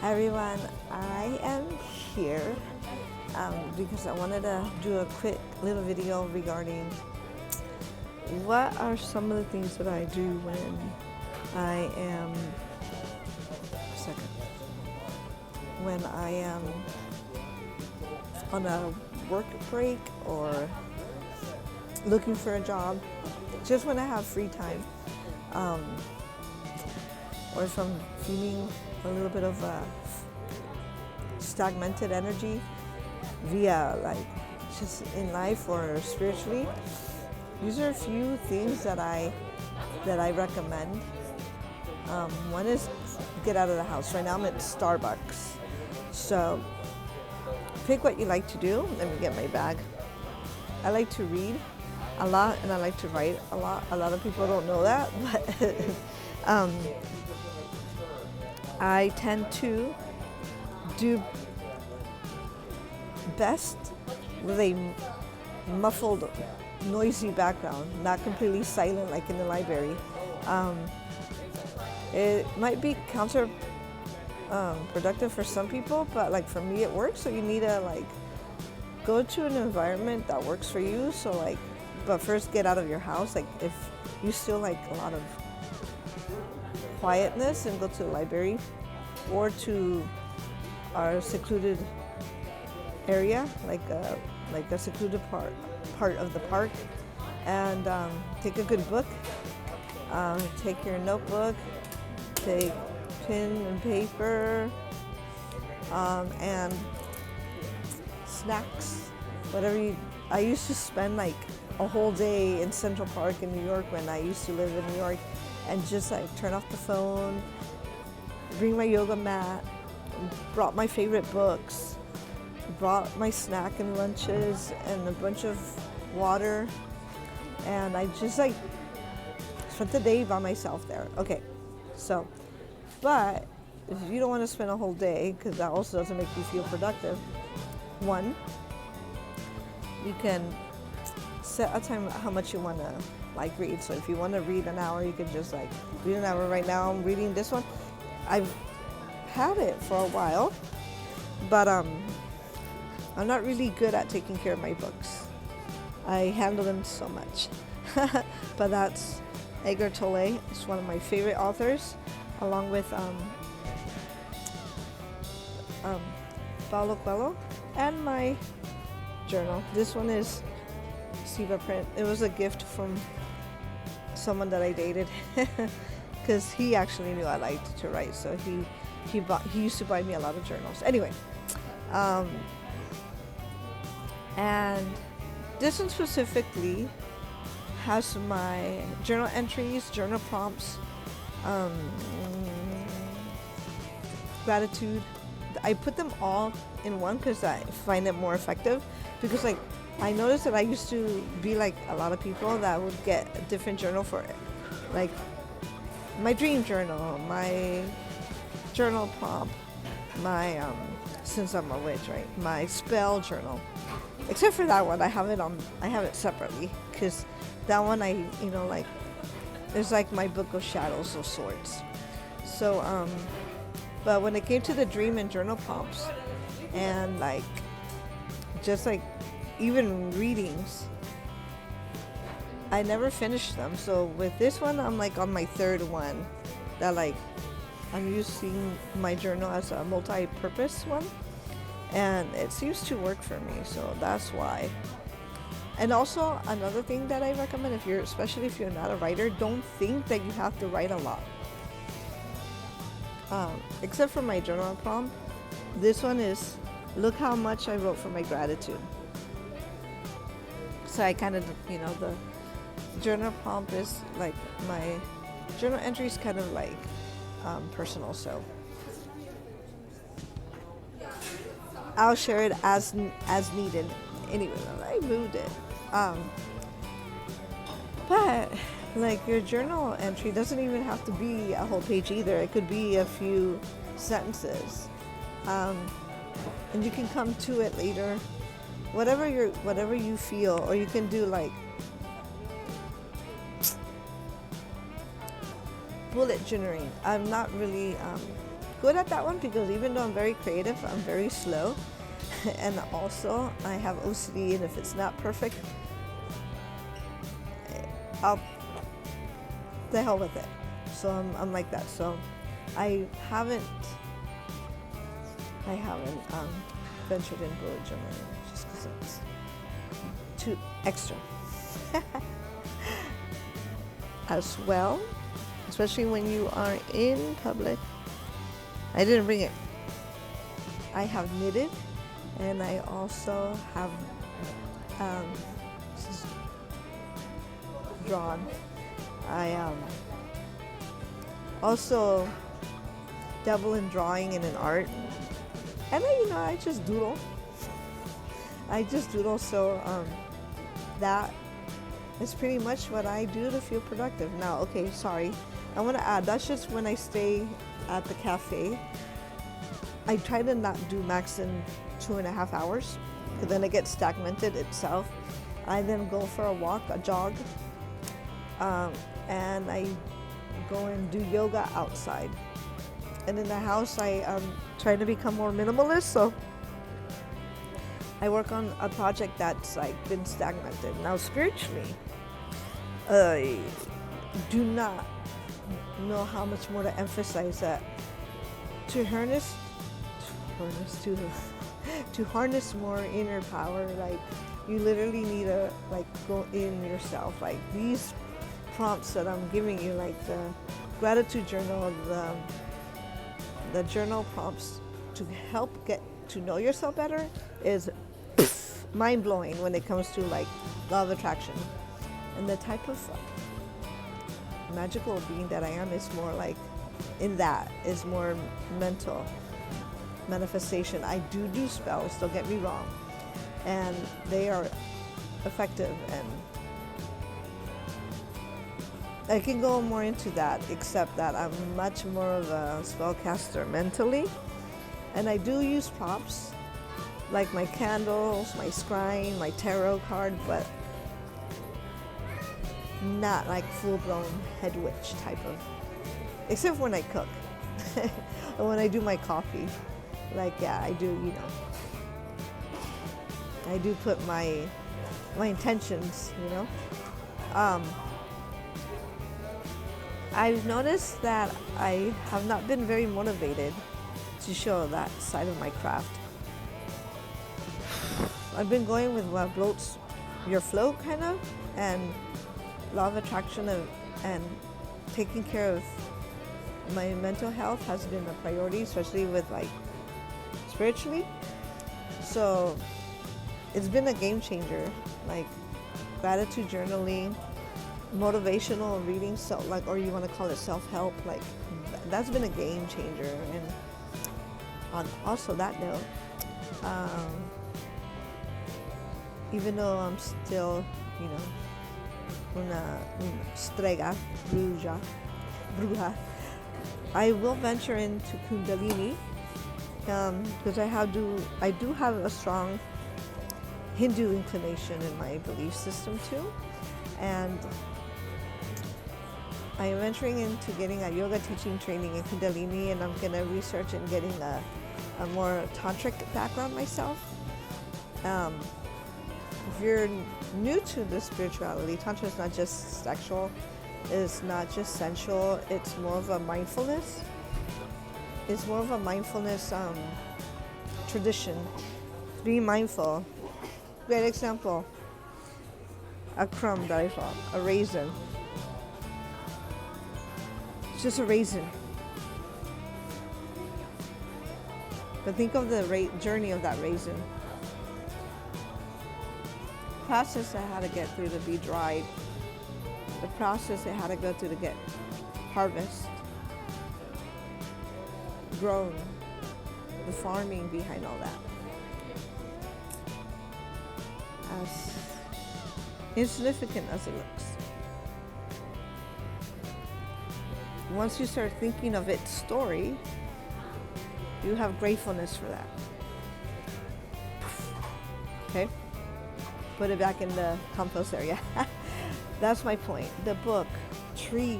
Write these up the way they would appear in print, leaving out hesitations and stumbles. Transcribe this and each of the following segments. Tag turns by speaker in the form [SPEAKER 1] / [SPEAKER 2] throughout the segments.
[SPEAKER 1] Hi everyone, I am here because I wanted to do a quick little video regarding what are some of the things that I do when I am when I am on a work break or looking for a job, just when I have free time, or if I'm feeling a little bit of stagnated energy via like just in life or spiritually. These are a few things that I recommend. One is get out of the house. Right now I'm at Starbucks, so pick what you like to do. Let me get my bag. I like to read a lot and I like to write a lot. A lot of people don't know that, but I tend to do best with a muffled, noisy background, not completely silent like in the library. It might be productive for some people, but like for me it works. So you need to like go to an environment that works for you. So like, but first get out of your house. Like if you still like a lot of quietness, and go to the library or to our secluded area, like a secluded part of the park, and take a good book. Take your notebook, take pen and paper, and snacks, whatever you. I used to spend like a whole day in Central Park in New York when I used to live in New York, and just like turn off the phone, bring my yoga mat, brought my favorite books, brought my snack and lunches and a bunch of water, and I just like spent the day by myself there. Okay, so, but if you don't want to spend a whole day, because that also doesn't make you feel productive, one, you can set a time how much you want to like read. So if you want to read an hour, you can just like read an hour. Right now I'm reading this one. I've had it for a while, but I'm not really good at taking care of my books. I handle them so much. But that's Edgar Tolle. It's one of my favorite authors, along with Paulo Coelho, and my journal. This one is Siva print. It was a gift from someone that I dated, because he actually knew I liked to write, so he used to buy me a lot of journals. Anyway, and this one specifically has my journal entries, journal prompts, gratitude. I put them all in one because I find it more effective, because like I noticed that I used to be like a lot of people that would get a different journal for it, like my dream journal, my journal prompt, my since I'm a witch, right? My spell journal. Except for that one, I have it separately, because that one like it's like my book of shadows of sorts. So but when it came to the dream and journal prompts, and like just like even readings, I never finished them. So with this one, I'm like on my third one, that like I'm using my journal as a multi-purpose one, and it seems to work for me, so that's why. And also another thing that I recommend, especially if you're not a writer, don't think that you have to write a lot. Except for my journal prompt, this one is, look how much I wrote for my gratitude. So I kind of, the journal prompt is like my journal entry is kind of like personal, so I'll share it as needed. Anyway, I moved it. But like your journal entry doesn't even have to be a whole page either. It could be a few sentences, and you can come to it later. Whatever you feel, or you can do like bullet journaling. I'm not really good at that one because even though I'm very creative, I'm very slow. And also I have OCD, and if it's not perfect, I'll the hell with it. So I'm like that. So I haven't ventured in bullet journaling just because it's too extra. As well, especially when you are in public. I didn't bring it. I have knitted, and I also have drawn. I also dabble in drawing and in art, and I just doodle. So that is pretty much what I do to feel productive. Now, okay, sorry, I want to add, that's just when I stay at the cafe. I try to not do max than 2.5 hours, because then it gets stagnated itself. I then go for a walk, a jog, and I go and do yoga outside. And in the house, I try to become more minimalist, so I work on a project that's like been stagnated. Now, spiritually, I do not know how much more to emphasize that. To harness more inner power, like you literally need to go in yourself. Like these prompts that I'm giving you, like the gratitude journal, the journal prompts to help get to know yourself better is mind-blowing when it comes to like law of attraction. And the type of magical being that I am is more like is more mental manifestation. I do spells, don't get me wrong, and they are effective, and I can go more into that, except that I'm much more of a spellcaster mentally, and I do use props like my candles, my scrying, my tarot card, but not like full-blown head witch type of, except when I cook or when I do my coffee. Like, yeah, I do, I do put my intentions, I've noticed that I have not been very motivated to show that side of my craft. I've been going with what floats your float, kind of, and law of attraction and taking care of my mental health has been a priority, especially with like spiritually. So it's been a game changer, like gratitude journaling, motivational reading, so like, or you want to call it self-help, like that's been a game changer. And on also that note, even though I'm still, una strega, bruja, I will venture into Kundalini, because I do have a strong Hindu inclination in my belief system too, and I am venturing into getting a yoga teaching training in Kundalini, and I'm going to research and getting a more tantric background myself. If you're new to the spirituality, Tantra is not just sexual, it's not just sensual, it's more of a mindfulness. It's more of a mindfulness tradition. Be mindful. Great example. A crumb that I found, a raisin. It's just a raisin. But think of the journey of that raisin. The process I had to get through to be dried. The process I had to go through to get harvest, grown, the farming behind all that. As insignificant as it looks. Once you start thinking of its story, you have gratefulness for that. Okay? Put it back in the compost area. That's my point. The book, tree,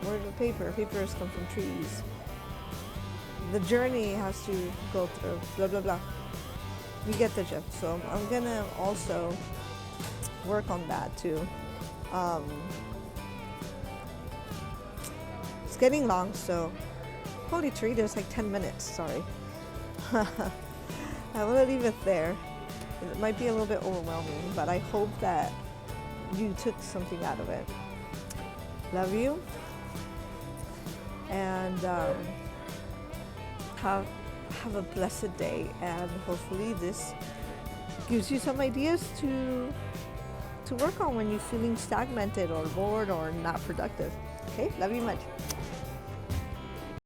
[SPEAKER 1] where's the paper? Papers come from trees. the journey has to go through, blah, blah, blah. You get the gist. So I'm gonna also work on that too. It's getting long, so holy tree, there's like 10 minutes, sorry. I want to leave it there. It might be a little bit overwhelming, but I hope that you took something out of it. Love you. And have a blessed day, and hopefully this gives you some ideas to work on when you're feeling stagnated or bored or not productive. Okay, love you much.